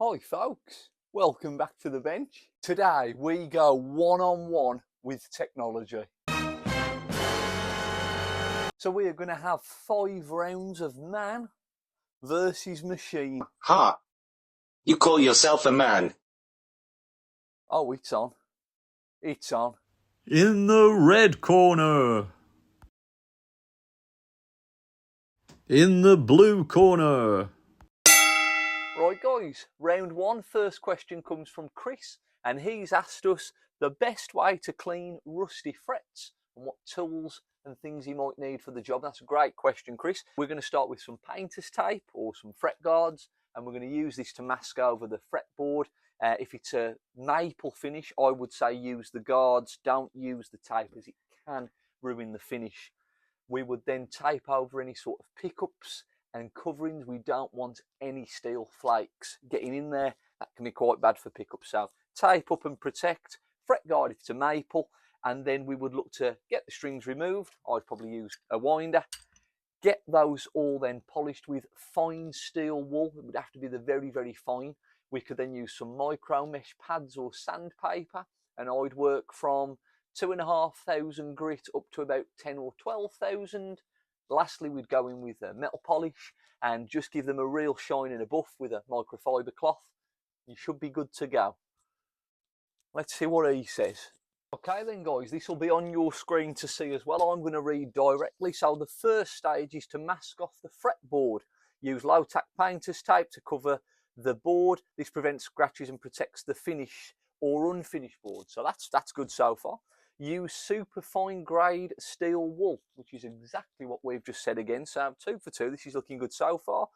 Hi folks, welcome back to the bench. Today we go one-on-one with technology. So we are going to have 5 rounds of man versus machine. Ha! You call yourself a man? Oh, it's on. It's on. In the red corner. In the blue corner. Right guys, round 1, first question comes from Chris, and he's asked us the best way to clean rusty frets and what tools and things you might need for the job. That's a great question, Chris. We're going to start with some painter's tape or some fret guards, and we're going to use this to mask over the fretboard. If it's a maple finish, I would say use the guards, don't use the tape as it can ruin the finish. We would then tape over any sort of pickups and coverings. We don't want any steel flakes getting in there. That can be quite bad for pickups. So tape up and protect, fret guard if it's a maple, and then we would look to get the strings removed. I'd probably use a winder. Get those all then polished with fine steel wool. It would have to be the very, very fine. We could then use some micro mesh pads or sandpaper, and I'd work from 2,500 grit up to about 10 or 12,000. Lastly, we'd go in with a metal polish and just give them a real shine and a buff with a microfiber cloth. You should be good to go. Let's see what he says. Okay then guys, this will be on your screen to see as well. I'm going to read directly. So the first stage is to mask off the fretboard. Use low-tack painter's tape to cover the board. This prevents scratches and protects the finish or unfinished board. So that's good so far. Use super fine grade steel wool, which is exactly what we've just said again. So 2 for 2. This is looking good so far.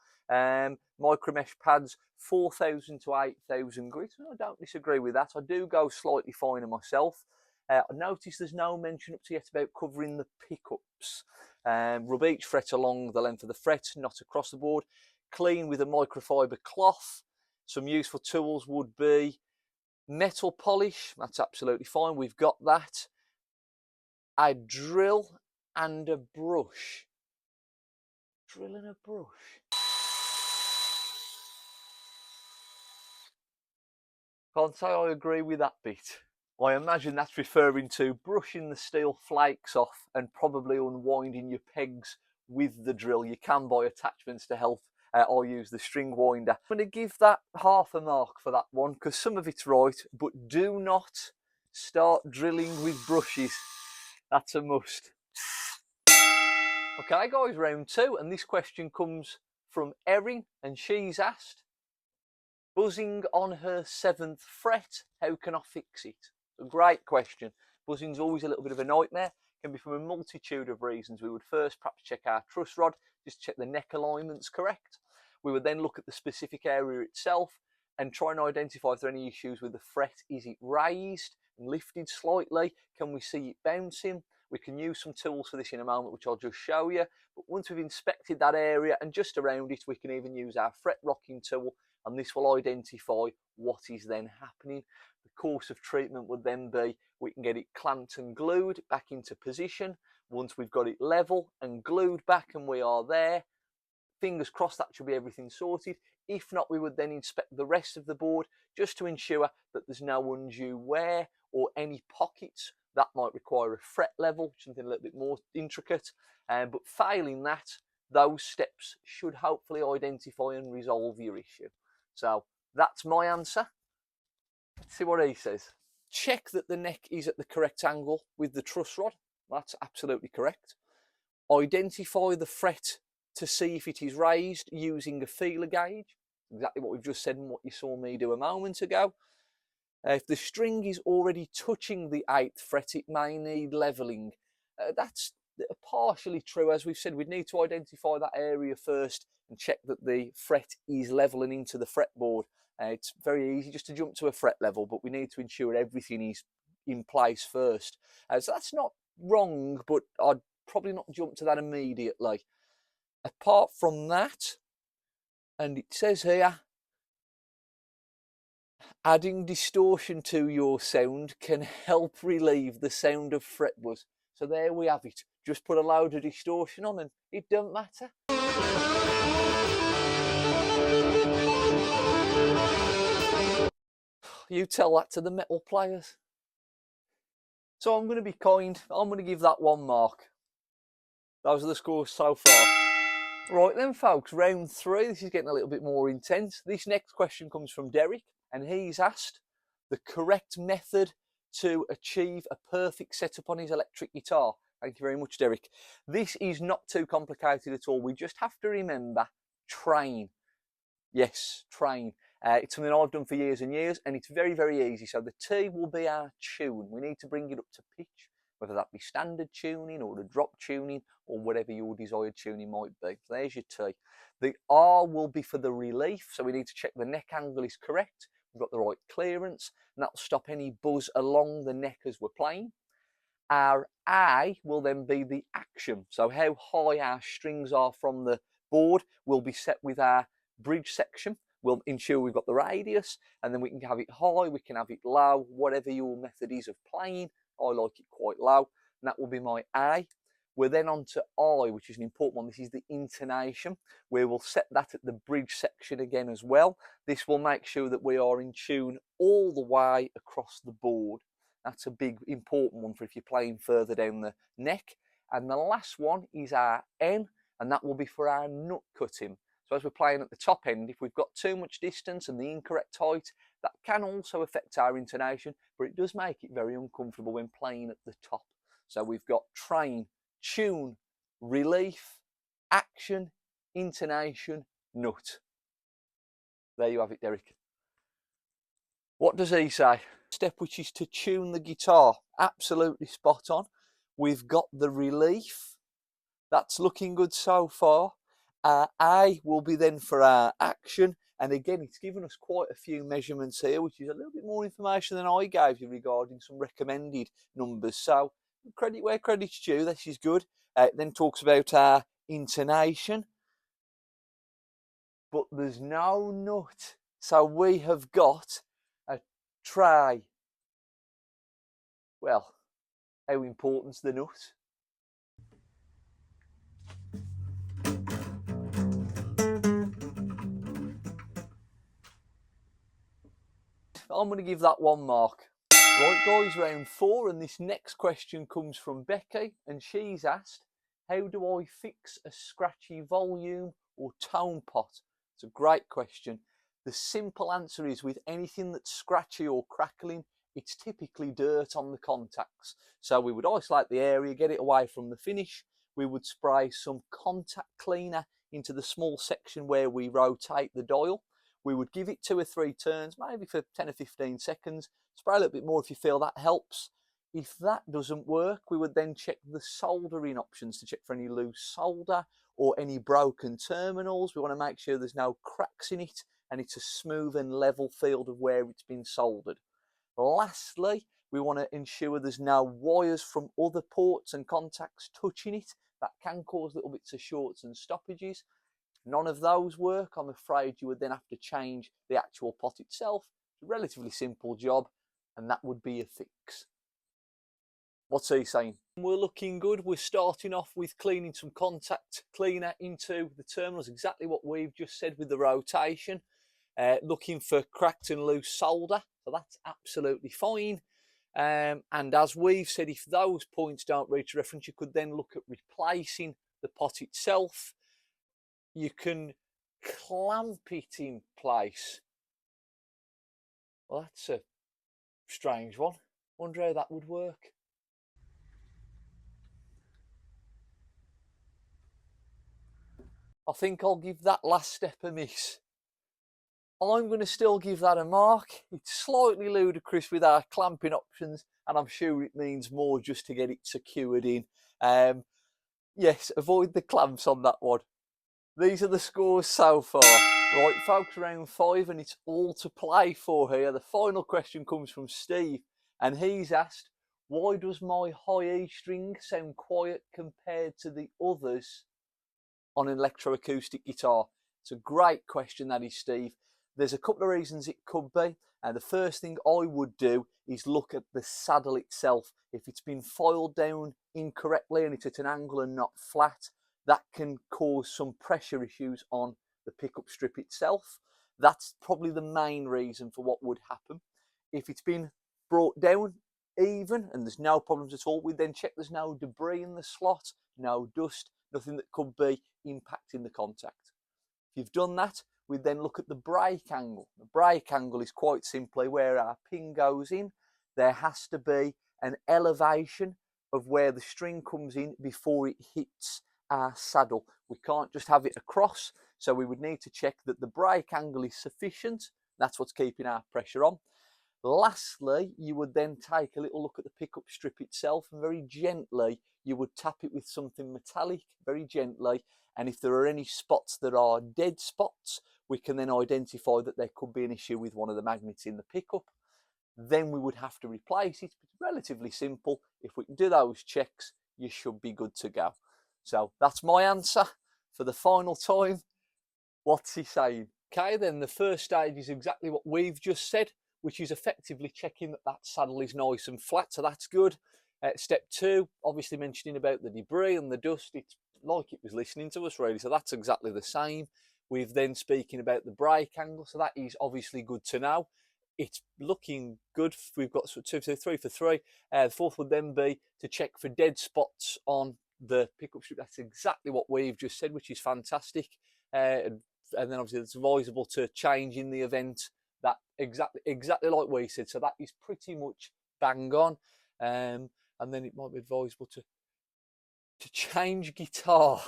Micro mesh pads, 4,000 to 8,000 grit. I don't disagree with that. I do go slightly finer myself. I notice there's no mention up to yet about covering the pickups. Rub each fret along the length of the fret, not across the board. Clean with a microfiber cloth. Some useful tools would be metal polish, that's absolutely fine, we've got that. A drill and a brush. Drill and a brush. Can't say I agree with that bit. I imagine that's referring to brushing the steel flakes off and probably unwinding your pegs with the drill. You can buy attachments to help. I'll use the string winder. I'm going to give that half a mark for that one because some of it's right, but do not start drilling with brushes. That's a must. Okay guys, round 2, and this question comes from Erin, and she's asked, buzzing on her 7th fret, how can I fix it? A great question. Buzzing's always a little bit of a nightmare. It can be from a multitude of reasons. We would first perhaps check our truss rod, just check the neck alignment's correct. We would then look at the specific area itself and try and identify if there are any issues with the fret. Is it raised and lifted slightly? Can we see it bouncing? We can use some tools for this in a moment, which I'll just show you. But once we've inspected that area and just around it, we can even use our fret rocking tool, and this will identify what is then happening. The course of treatment would then be, we can get it clamped and glued back into position. Once we've got it level and glued back and we are there, fingers crossed that should be everything sorted. If not, we would then inspect the rest of the board just to ensure that there's no undue wear or any pockets. That might require a fret level, something a little bit more intricate. But failing that, those steps should hopefully identify and resolve your issue. So that's my answer. Let's see what he says. Check that the neck is at the correct angle with the truss rod. That's absolutely correct. Identify the fret to see if it is raised using a feeler gauge. Exactly what we've just said and what you saw me do a moment ago. If the string is already touching the 8th fret, it may need levelling. That's partially true. As we've said, we'd need to identify that area first and check that the fret is levelling into the fretboard. It's very easy just to jump to a fret level, but we need to ensure everything is in place first. So that's not wrong, but I'd probably not jump to that immediately. Apart from that, and it says here, adding distortion to your sound can help relieve the sound of fret buzz. So there we have it. Just put a load of distortion on and it don't matter. You tell that to the metal players. So I'm going to be kind. I'm going to give that 1 mark. Those are the scores so far. Right then, folks, round 3. This is getting a little bit more intense. This next question comes from Derek, and he's asked the correct method to achieve a perfect setup on his electric guitar. Thank you very much, Derek. This is not too complicated at all. We just have to remember, train. Yes, train. It's something I've done for years and years, and it's very, very easy. So the T will be our tune. We need to bring it up to pitch, whether that be standard tuning or the drop tuning or whatever your desired tuning might be. So there's your T. The R will be for the relief, so we need to check the neck angle is correct. We've got the right clearance, and that'll stop any buzz along the neck as we're playing. Our A will then be the action, so how high our strings are from the board will be set with our bridge section. We'll ensure we've got the radius, and then we can have it high, we can have it low, whatever your method is of playing. I like it quite low, and that will be my A. We're then on to I, which is an important one. This is the intonation, where we'll set that at the bridge section again as well. This will make sure that we are in tune all the way across the board. That's a big important one for if you're playing further down the neck. And the last one is our N, and that will be for our nut cutting. So as we're playing at the top end, if we've got too much distance and the incorrect height, that can also affect our intonation, but it does make it very uncomfortable when playing at the top. So we've got train, tune, relief, action, intonation, nut. There you have it, Derek. What does he say? Step which is to tune the guitar. Absolutely spot on. We've got the relief. That's looking good so far. A will be then for our action, and again it's given us quite a few measurements here, which is a little bit more information than I gave you regarding some recommended numbers. So credit where credit's due. This is good. It then talks about our intonation, but there's no nut, so we have got a tray. Well, how important's the nut? I'm going to give that 1 mark. Right guys, round 4, and this next question comes from Becky, and she's asked, how do I fix a scratchy volume or tone pot? It's a great question. The simple answer is, with anything that's scratchy or crackling, it's typically dirt on the contacts. So we would isolate the area, get it away from the finish. We would spray some contact cleaner into the small section where we rotate the dial. We would give it 2 or 3 turns, maybe for 10 or 15 seconds. Spray a little bit more if you feel that helps. If that doesn't work, we would then check the soldering options to check for any loose solder or any broken terminals. We want to make sure there's no cracks in it and it's a smooth and level field of where it's been soldered. Lastly, we want to ensure there's no wires from other ports and contacts touching it. That can cause little bits of shorts and stoppages. None of those work, I'm afraid you would then have to change the actual pot itself. It's a relatively simple job, and that would be a fix. What's he saying? We're looking good. We're starting off with cleaning some contact cleaner into the terminals, exactly what we've just said with the rotation. Looking for cracked and loose solder, so that's absolutely fine. And as we've said, if those points don't reach reference, you could then look at replacing the pot itself. You can clamp it in place. Well, that's a strange one. Wonder how that would work. I think I'll give that last step a miss. I'm going to still give that a mark. It's slightly ludicrous with our clamping options, and I'm sure it means more just to get it secured in. Yes, avoid the clamps on that one. These are the scores so far. Right, folks, round 5, and it's all to play for here. The final question comes from Steve, and he's asked, why does my high E string sound quiet compared to the others on an electroacoustic guitar? It's a great question, that is, Steve. There's a couple of reasons it could be. And the first thing I would do is look at the saddle itself. If it's been filed down incorrectly and it's at an angle and not flat, that can cause some pressure issues on the pickup strip itself. That's probably the main reason for what would happen. If it's been brought down even and there's no problems at all, we then check there's no debris in the slot, no dust, nothing that could be impacting the contact. If you've done that, we then look at the break angle. The break angle is quite simply where our pin goes in. There has to be an elevation of where the string comes in before it hits our saddle. We can't just have it across, so we would need to check that the break angle is sufficient. That's what's keeping our pressure on. Lastly, you would then take a little look at the pickup strip itself, and very gently you would tap it with something metallic, very gently, and if there are any spots that are dead spots, we can then identify that there could be an issue with one of the magnets in the pickup. Then we would have to replace it. It's relatively simple. If we can do those checks, you should be good to go. So that's my answer for the final time. What's he saying? Okay, then the first stage is exactly what we've just said, which is effectively checking that that saddle is nice and flat, so that's good. Step 2, obviously mentioning about the debris and the dust. It's like it was listening to us really, so that's exactly the same. We've then speaking about the break angle, so that is obviously good to know. It's looking good. We've got 2, 3 for 3. The fourth would then be to check for dead spots on the pickup strip. That's exactly what we've just said, which is fantastic. And then obviously it's advisable to change in the event that exactly like we said. So that is pretty much bang on. And then it might be advisable to change guitar.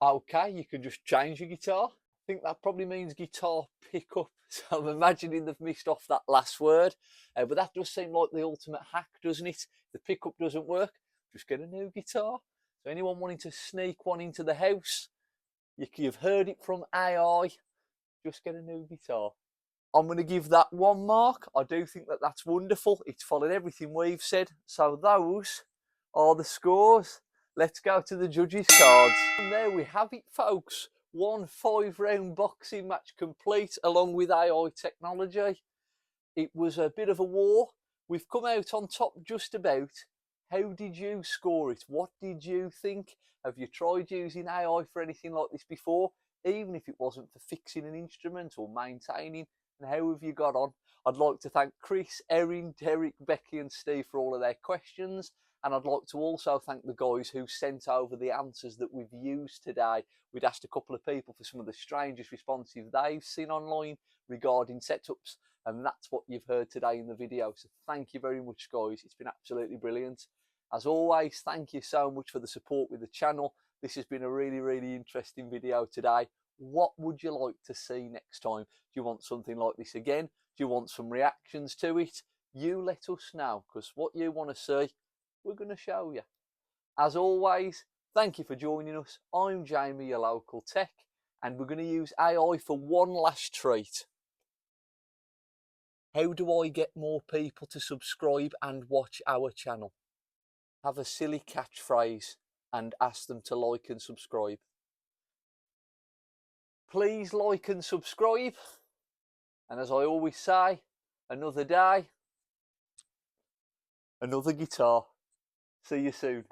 Okay, you can just change your guitar. I think that probably means guitar pickup. So I'm imagining they've missed off that last word. But that does seem like the ultimate hack, doesn't it? If the pickup doesn't work, just get a new guitar. So anyone wanting to sneak one into the house, you've heard it from AI, just get a new guitar. I'm going to give that 1 mark. I do think that that's wonderful. It's followed everything we've said. So those are the scores. Let's go to the judges' cards. And there we have it, folks. 1 5-round boxing match complete along with AI technology. It was a bit of a war. We've come out on top just about. How did you score it? What did you think? Have you tried using AI for anything like this before? Even if it wasn't for fixing an instrument or maintaining? And how have you got on? I'd like to thank Chris, Erin, Derek, Becky and Steve for all of their questions. And I'd like to also thank the guys who sent over the answers that we've used today. We'd asked a couple of people for some of the strangest responses they've seen online regarding setups. And that's what you've heard today in the video. So thank you very much, guys. It's been absolutely brilliant. As always, thank you so much for the support with the channel. This has been a really, really interesting video today. What would you like to see next time? Do you want something like this again? Do you want some reactions to it? You let us know, because what you want to see, we're going to show you. As always, thank you for joining us. I'm Jamie, your local tech, and we're going to use AI for one last treat. How do I get more people to subscribe and watch our channel? Have a silly catchphrase and ask them to like and subscribe. Please like and subscribe. And as I always say, another day, another guitar. See you soon.